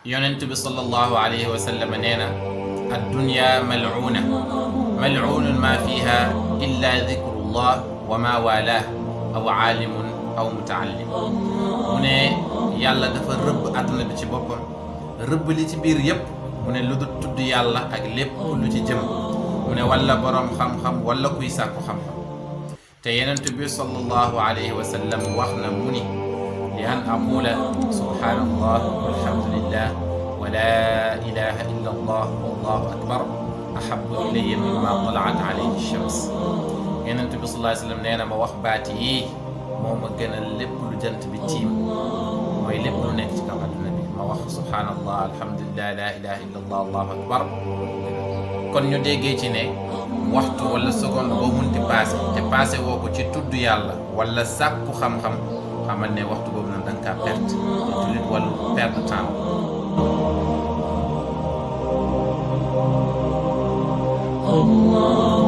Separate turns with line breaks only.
yonent bi sallallahu alayhi wa sallam nee na addunya mal'una mal'unun ma fiha illa dhikrullah wa ma walah aw aalimun aw mutaallim mu ne yàlla dafa rëbb àdduna bi ci boppam rëbb li ci biir yépp mu ne lu dul tudd yàlla ak lépp lu ci jëm mu ne wala boroom xam-xam wala kuy sàkku xam-xam te yonent bi sallallahu alayhi wa sallam wax na mu ni li an aqula subhanallah walhamdulillah wa la ilaha illa allah wallahu akbar ahabbu ilayya mimma talaat alayhi shams yonent bi sallallahu alayhi wa sallam nee na ma wax baati yi moo ma gënal lépp lu jant bi tiim mooy lépp lu nekk ci kaw àdduna bi ma wax subhanallah alhamdulillah la ilaha illa allah allahu akbar kon ñu déggee ci ne waxtu wala seconde boo munti passé te passé woo ko ci tudd yàlla wala sàkku xam-xam xamal ne waxtu boobu nag da nga kaa perte te jullit wala perte temps
Allah